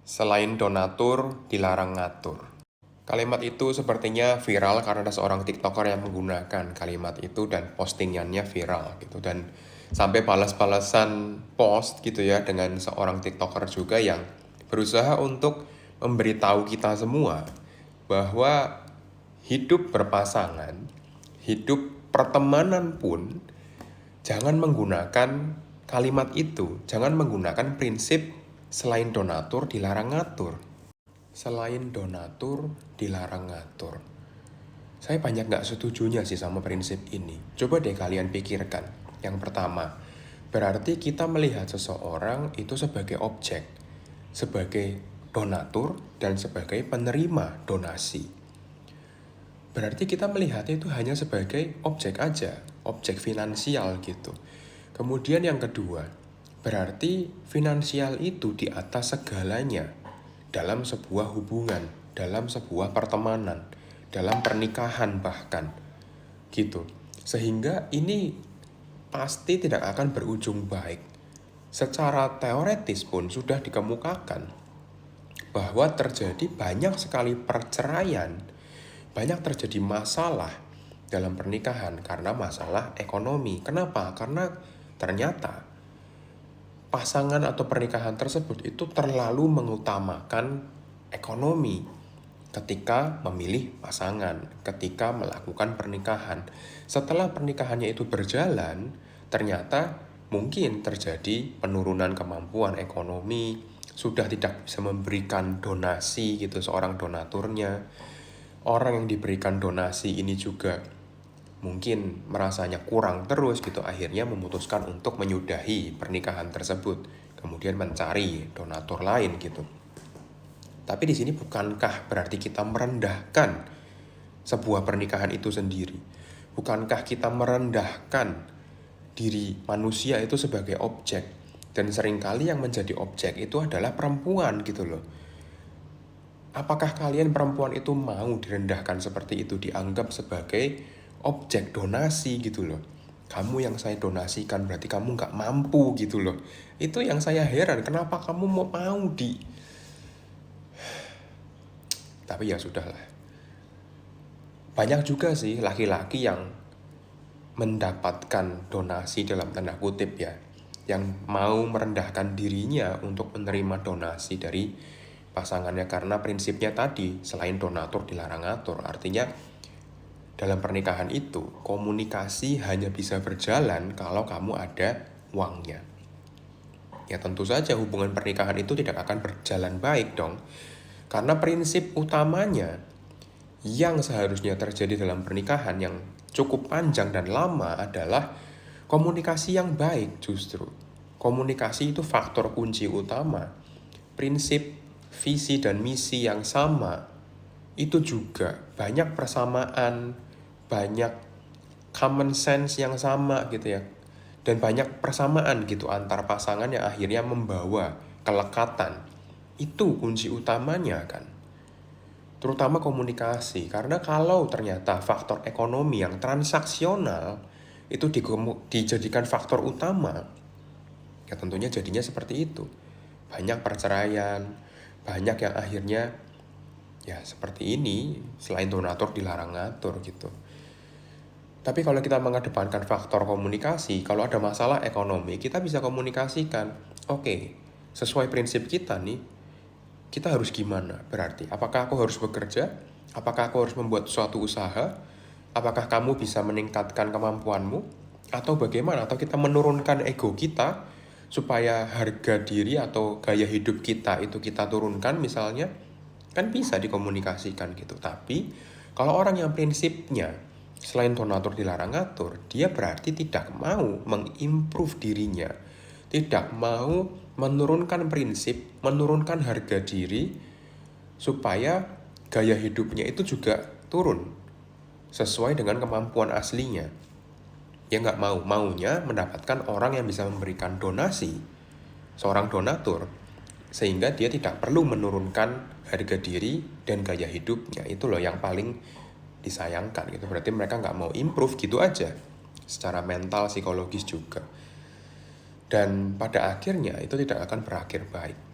Selain donatur, dilarang ngatur. Kalimat itu sepertinya viral karena ada seorang TikToker yang menggunakan kalimat itu dan postingannya viral gitu. Dan sampai balas-balasan post gitu ya dengan seorang TikToker juga yang berusaha untuk memberitahu kita semua bahwa hidup berpasangan, hidup pertemanan pun jangan menggunakan kalimat itu, jangan menggunakan prinsip selain donatur dilarang ngatur. Selain donatur dilarang ngatur. Saya banyak nggak setujunya sih sama prinsip ini. Coba deh kalian pikirkan. Yang pertama, berarti kita melihat seseorang itu sebagai objek, sebagai donatur dan sebagai penerima donasi. Berarti kita melihatnya itu hanya sebagai objek aja, objek finansial gitu. Kemudian yang kedua, berarti finansial itu di atas segalanya dalam sebuah hubungan, dalam sebuah pertemanan, dalam pernikahan bahkan gitu. Sehingga ini pasti tidak akan berujung baik. Secara teoretis pun sudah dikemukakan bahwa terjadi banyak sekali perceraian, banyak terjadi masalah dalam pernikahan karena masalah ekonomi. Kenapa? Karena ternyata pasangan atau pernikahan tersebut itu terlalu mengutamakan ekonomi ketika memilih pasangan, ketika melakukan pernikahan. Setelah pernikahannya itu berjalan, ternyata mungkin terjadi penurunan kemampuan ekonomi, sudah tidak bisa memberikan donasi gitu seorang donaturnya. Orang yang diberikan donasi ini juga mungkin merasanya kurang terus gitu, akhirnya memutuskan untuk menyudahi pernikahan tersebut, kemudian mencari donatur lain gitu. Tapi di sini bukankah berarti kita merendahkan sebuah pernikahan itu sendiri? Bukankah kita merendahkan diri manusia itu sebagai objek? Dan seringkali yang menjadi objek itu adalah perempuan gitu loh. Apakah kalian perempuan itu mau direndahkan seperti itu, dianggap sebagai objek donasi gitu loh? Kamu yang saya donasikan berarti kamu nggak mampu gitu loh. Itu yang saya heran, kenapa kamu mau di... Tapi ya sudahlah. Banyak juga sih laki-laki yang mendapatkan donasi dalam tanda kutip ya, yang mau merendahkan dirinya untuk menerima donasi dari pasangannya karena prinsipnya tadi selain donatur dilarang ngatur. Artinya dalam pernikahan itu komunikasi hanya bisa berjalan kalau kamu ada uangnya. Ya tentu saja hubungan pernikahan itu tidak akan berjalan baik dong. Karena prinsip utamanya yang seharusnya terjadi dalam pernikahan yang cukup panjang dan lama adalah komunikasi yang baik justru. Komunikasi itu faktor kunci utama. Prinsip, visi, dan misi yang sama itu juga banyak persamaan, banyak common sense yang sama gitu ya. Dan banyak persamaan gitu antar pasangan yang akhirnya membawa kelekatan. Itu kunci utamanya kan. Terutama komunikasi, karena kalau ternyata faktor ekonomi yang transaksional itu dijadikan faktor utama, ya tentunya jadinya seperti itu. Banyak perceraian, banyak yang akhirnya ya seperti ini, selain donatur dilarang ngatur gitu. Tapi kalau kita mengedepankan faktor komunikasi, kalau ada masalah ekonomi, kita bisa komunikasikan. Oke, sesuai prinsip kita nih, kita harus gimana berarti? Apakah aku harus bekerja? Apakah aku harus membuat suatu usaha? Apakah kamu bisa meningkatkan kemampuanmu? Atau bagaimana? Atau kita menurunkan ego kita supaya harga diri atau gaya hidup kita itu kita turunkan misalnya? Kan bisa dikomunikasikan gitu. Tapi kalau orang yang prinsipnya selain donatur dilarang ngatur, dia berarti tidak mau mengimprove dirinya, tidak mau menurunkan prinsip, menurunkan harga diri supaya gaya hidupnya itu juga turun sesuai dengan kemampuan aslinya. Dia nggak maunya mendapatkan orang yang bisa memberikan donasi, seorang donatur, sehingga dia tidak perlu menurunkan harga diri dan gaya hidupnya. Itu loh yang paling disayangkan gitu. Berarti mereka nggak mau improve gitu aja, secara mental, psikologis juga. Dan pada akhirnya itu tidak akan berakhir baik.